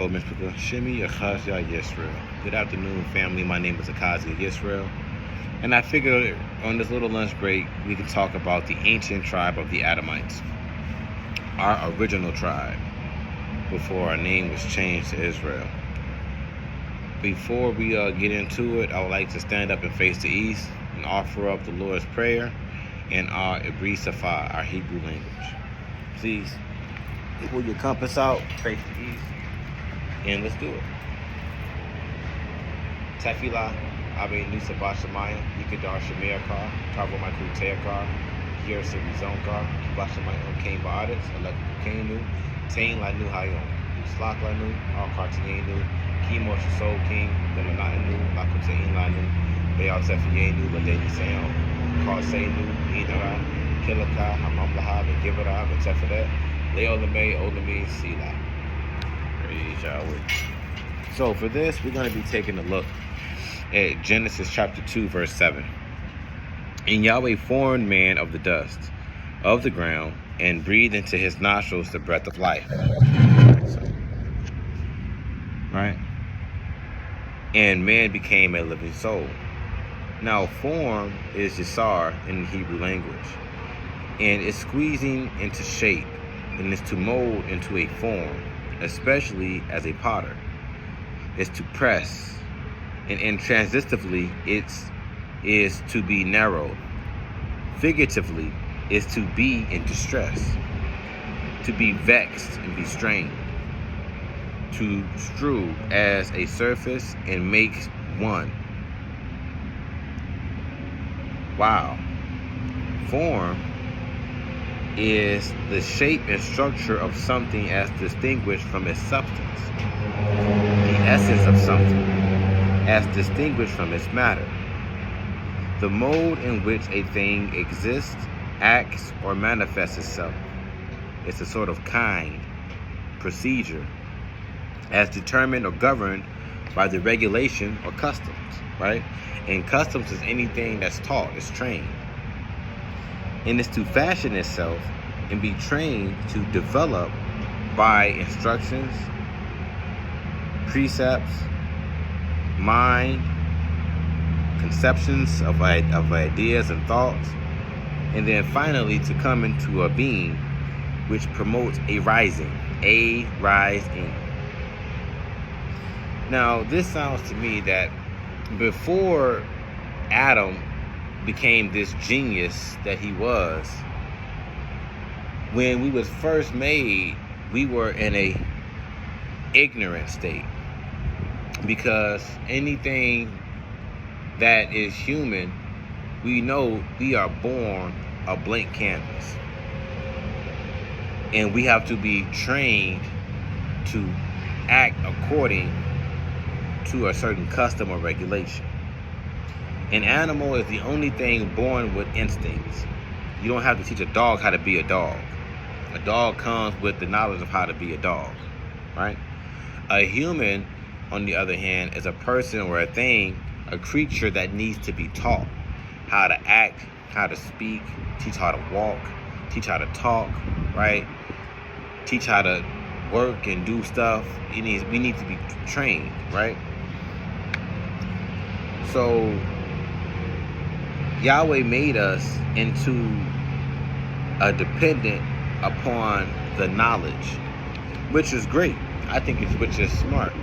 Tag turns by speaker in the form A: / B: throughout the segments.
A: Mr. Shimi Akazi Yisrael. Good afternoon, family. My name is Akazi Yisrael. And I figured on this little lunch break, we could talk about the ancient tribe of the Adamites, our original tribe, before our name was changed to Israel. Before we get into it, I would like to stand up and face the east and offer up the Lord's Prayer in our Ibri Safa, our Hebrew language. Please, pull your compass out, face the east, and let's do it. Tefillah, Abe Nisa Bashamaya, Yikadar Shamirkar, Tabo Michael Teakar, Yer Sibizonkar, Bashamaya Kane Baadis, Electrical Kanu, Tain Lanu Hayon, Slak Lanu, Al Cartienu, Kimo Soul King, the Manatanu, Lakutain Lanu, Bayal Tefienu, Ladeni Sayon, Kar Senu, Idara, Kilaka, Hamamlaha, and Gibara, and Tefadet, Leo Lame, Olame, Sila. Praise Yahweh. So for this, we're going to be taking a look at Genesis chapter 2, verse 7. And Yahweh formed man of the dust of the ground and breathed into his nostrils the breath of life. Right? And man became a living soul. Now, form is yasar in the Hebrew language. And it's squeezing into shape and is to mold into a form, especially as a potter. It's to press. And intransitively, is to be narrowed. Figuratively, is to be in distress. To be vexed and be strained. To strew as a surface and make one. Wow. Form is the shape and structure of something as distinguished from its substance. The essence of something as distinguished from its matter. The mode in which a thing exists, acts, or manifests itself. It's a sort of kind, procedure, as determined or governed by the regulation or customs, right? And customs is anything that's taught, it's trained. And it's to fashion itself and be trained to develop by instructions, precepts, mind, conceptions of ideas and thoughts, and then finally to come into a being which promotes a rising. Now, this sounds to me that before Adam became this genius that he was, when we was first made, we were in a ignorant state. Because anything that is human, we know we are born a blank canvas. And we have to be trained to act according to a certain custom or regulation. An animal is the only thing born with instincts. You don't have to teach a dog how to be a dog. A dog comes with the knowledge of how to be a dog, right? A human, on the other hand, is a person or a thing, a creature that needs to be taught how to act, how to speak, teach how to walk, teach how to talk, right? Teach how to work and do stuff. We need to be trained, right? So Yahweh made us into a dependent upon the knowledge, which is great. I think which is smart.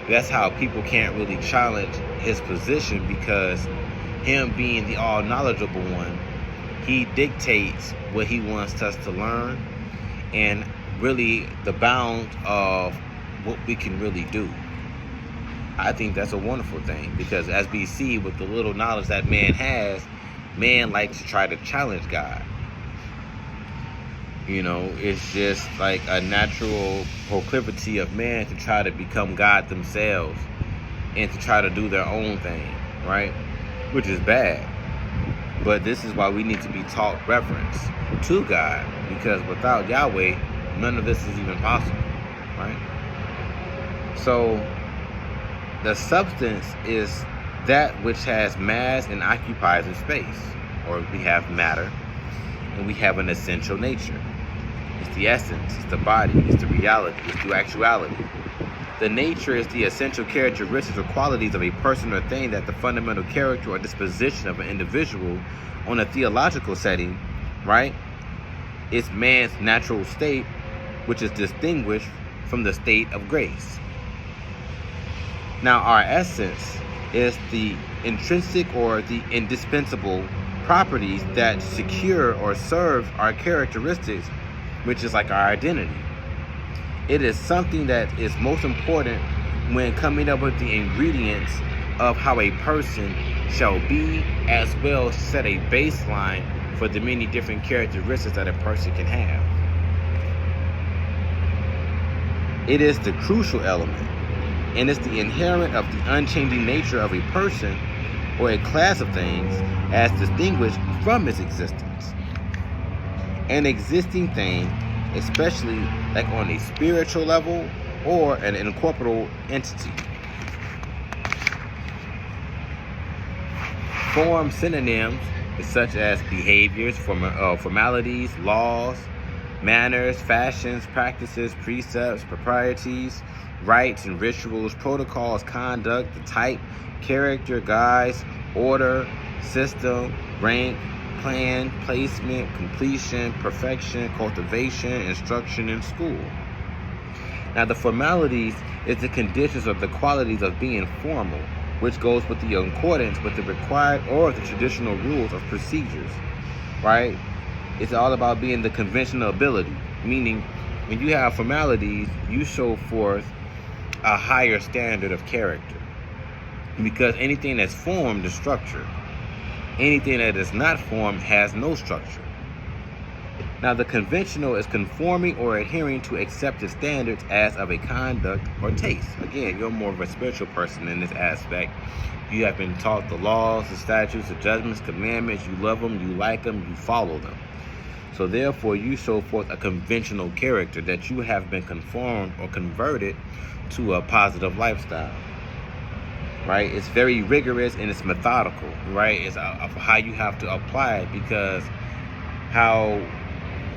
A: That's how people can't really challenge his position, because him being the all-knowledgeable one, he dictates what he wants us to learn and really the bound of what we can really do. I think that's a wonderful thing, because as we see with the little knowledge that man has, man likes to try to challenge God. You know, it's just like a natural proclivity of man to try to become God themselves and to try to do their own thing, right? Which is bad. But this is why we need to be taught reverence to God, because without Yahweh, none of this is even possible, right? So the substance is that which has mass and occupies in space, or we have matter, and we have an essential nature. It's the essence, it's the body, it's the reality, it's the actuality. The nature is the essential characteristics or qualities of a person or thing that the fundamental character or disposition of an individual on a theological setting, right? It's man's natural state, which is distinguished from the state of grace. Now, our essence is the intrinsic or the indispensable properties that secure or serve our characteristics, which is like our identity. It is something that is most important when coming up with the ingredients of how a person shall be, as well as set a baseline for the many different characteristics that a person can have. It is the crucial element, and it's the inherent of the unchanging nature of a person or a class of things as distinguished from its existence. An existing thing, especially like on a spiritual level or an incorporeal entity. Form synonyms such as behaviors, formalities, laws, manners, fashions, practices, precepts, proprieties, rites and rituals, protocols, conduct, the type, character, guise, order, system, rank, plan, placement, completion, perfection, cultivation, instruction in school. Now, the formalities is the conditions or the qualities of being formal, which goes with the accordance with the required or the traditional rules of procedures, right? It's all about being the conventional ability, meaning when you have formalities, you show forth a higher standard of character, because anything that's formed is structured. Anything that is not formed has no structure. Now, the conventional is conforming or adhering to accepted standards as of a conduct or taste. Again, you're more of a spiritual person in this aspect. You have been taught the laws, the statutes, the judgments, commandments. You love them, you like them, you follow them. So therefore, you show forth a conventional character that you have been conformed or converted to a positive lifestyle. Right? It's very rigorous and it's methodical, right? It's how you have to apply it, because how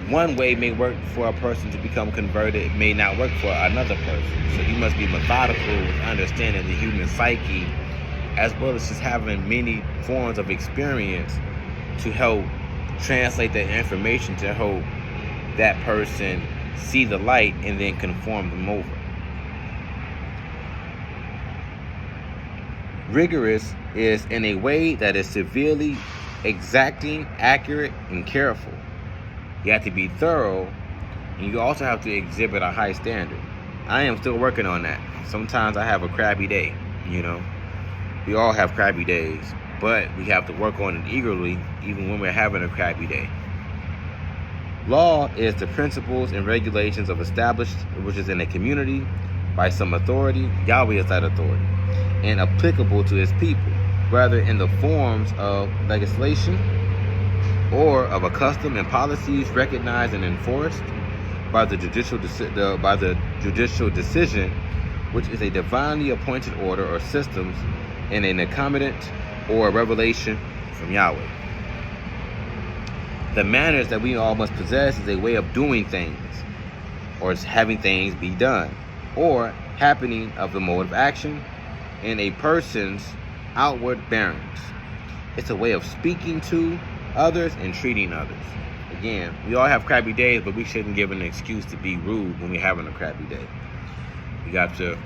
A: one way may work for a person to become converted, it may not work for another person. So you must be methodical with understanding the human psyche, as well as just having many forms of experience to help translate that information to help that person see the light and then conform them over. Rigorous is in a way that is severely exacting, accurate, and careful. You have to be thorough, and you also have to exhibit a high standard. I am still working on that. Sometimes I have a crabby day, you know. We all have crabby days, but we have to work on it eagerly, even when we're having a crabby day. Law is the principles and regulations of established, which is in a community, by some authority. Yahweh is that authority, and applicable to his people, whether in the forms of legislation or of a custom and policies recognized and enforced by the judicial decision, which is a divinely appointed order or systems in an accommodant or a revelation from Yahweh. The manners that we all must possess is a way of doing things, or having things be done, or happening of the mode of action in a person's outward bearings. It's a way of speaking to others and treating others. Again, we all have crappy days, but we shouldn't give an excuse to be rude when we're having a crappy day. We got to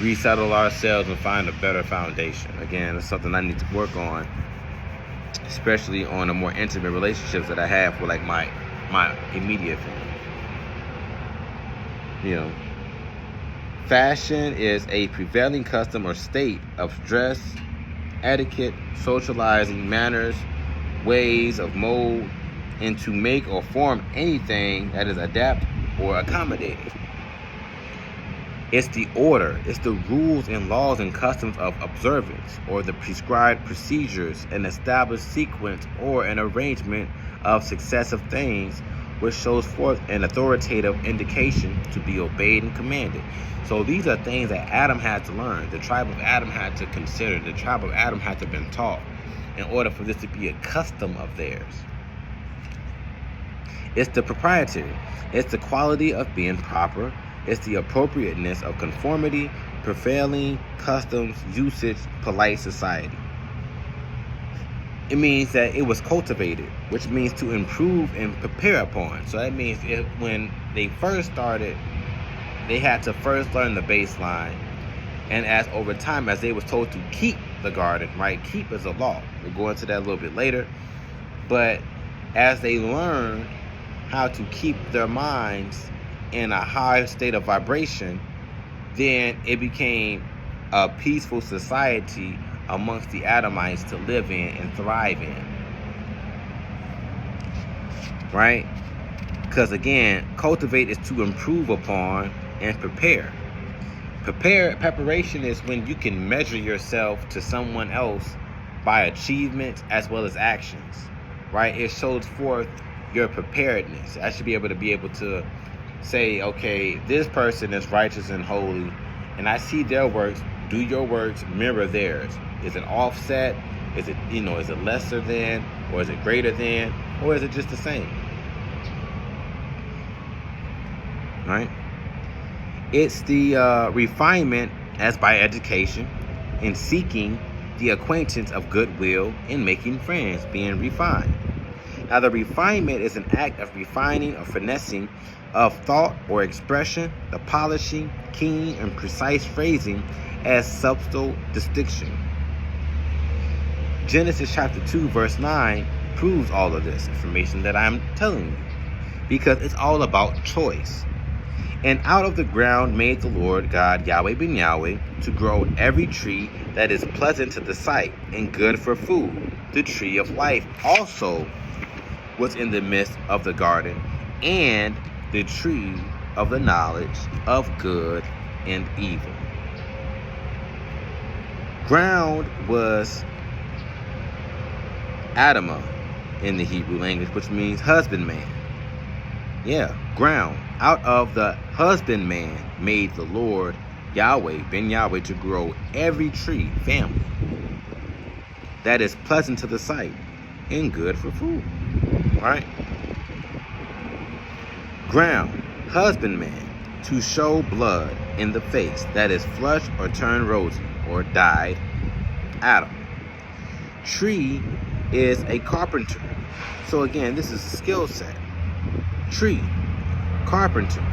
A: resettle ourselves and find a better foundation. Again, it's something I need to work on, especially on the more intimate relationships that I have with like my immediate family. You know, fashion is a prevailing custom or state of dress, etiquette, socializing, manners, ways of mode, and to make or form anything that is adapt or accommodated. It's the order, it's the rules and laws and customs of observance, or the prescribed procedures, an established sequence or an arrangement of successive things, which shows forth an authoritative indication to be obeyed and commanded. So these are things that Adam had to learn. The tribe of Adam had to consider. The tribe of Adam had to have been taught in order for this to be a custom of theirs. It's the proprietary. It's the quality of being proper It's the appropriateness of conformity, prevailing customs, usage, polite society. It means that it was cultivated, which means to improve and prepare upon. So that means when they first started, they had to first learn the baseline. And as over time, as they was told to keep the garden, right? Keep is a law. We'll go into that a little bit later. But as they learned how to keep their minds in a high state of vibration, then it became a peaceful society amongst the Adamites to live in and thrive in. Right? Because again, cultivate is to improve upon and prepare. Preparation is when you can measure yourself to someone else by achievements as well as actions. Right? It shows forth your preparedness. I should be able to say, okay, this person is righteous and holy, and I see their works. Do your works mirror theirs? Is it offset? Is it, is it lesser than, or is it greater than, or is it just the same? Right? It's the refinement as by education, in seeking the acquaintance of goodwill, in making friends, being refined. Now, the refinement is an act of refining or finessing of thought or expression, the polishing, keen, and precise phrasing as subtle distinction. Genesis chapter 2, verse 9 proves all of this information that I'm telling you, because it's all about choice. And out of the ground made the Lord God, Yahweh ben Yahweh, to grow every tree that is pleasant to the sight and good for food. The tree of life also was in the midst of the garden, and the tree of the knowledge of good and evil. Ground was Adamah in the Hebrew language, which means husbandman. Yeah, ground. Out of the husbandman made the Lord Yahweh ben Yahweh to grow every tree, family, that is pleasant to the sight and good for food. Right? Ground, husbandman, to show blood in the face, that is flushed or turned rosy or dyed, Adam. Tree is a carpenter. So again, this is a skill set. Tree, carpenter,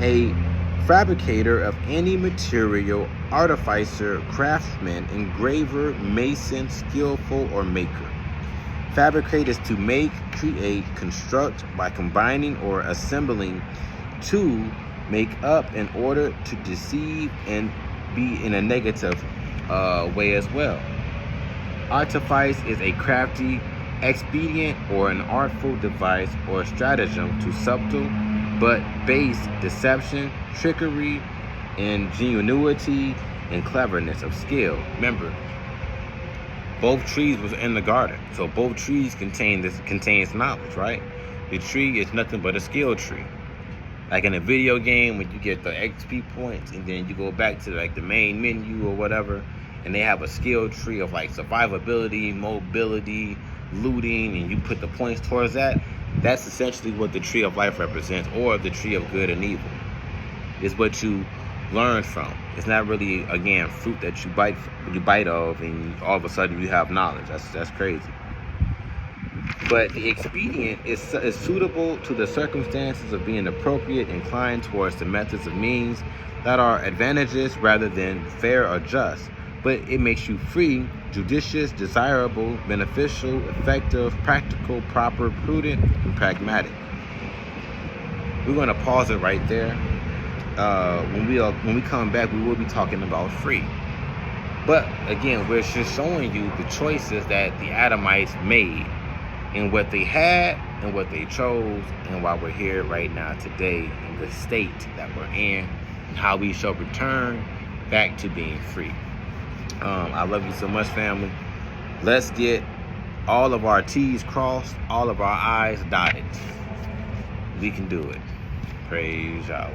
A: a fabricator of any material, artificer, craftsman, engraver, mason, skillful, or maker. Fabricate is to make, create, construct by combining or assembling, to make up in order to deceive and be in a negative way as well. Artifice is a crafty expedient or an artful device or stratagem to subtle but base deception, trickery, ingenuity, and cleverness of skill. Remember, both trees was in the garden, so both trees contains knowledge, right? The tree is nothing but a skill tree. Like in a video game, when you get the XP points and then you go back to like the main menu or whatever, and they have a skill tree of like survivability, mobility, looting, and you put the points towards that. That's essentially what the tree of life represents, or the tree of good and evil. It's what you learn from. It's not really, again, fruit that you bite of and all of a sudden you have knowledge. That's crazy. But the expedient is suitable to the circumstances of being appropriate, inclined towards the methods of means that are advantageous rather than fair or just. But it makes you free, judicious, desirable, beneficial, effective, practical, proper, prudent, and pragmatic. We're going to pause it right there. When we come back, we will be talking about free. But again, we're just showing you the choices that the Adamites made, and what they had and what they chose, and why we're here right now today in the state that we're in, and how we shall return back to being free. I love you so much, family. Let's get all of our T's crossed, all of our I's dotted. We can do it. Praise Yahweh.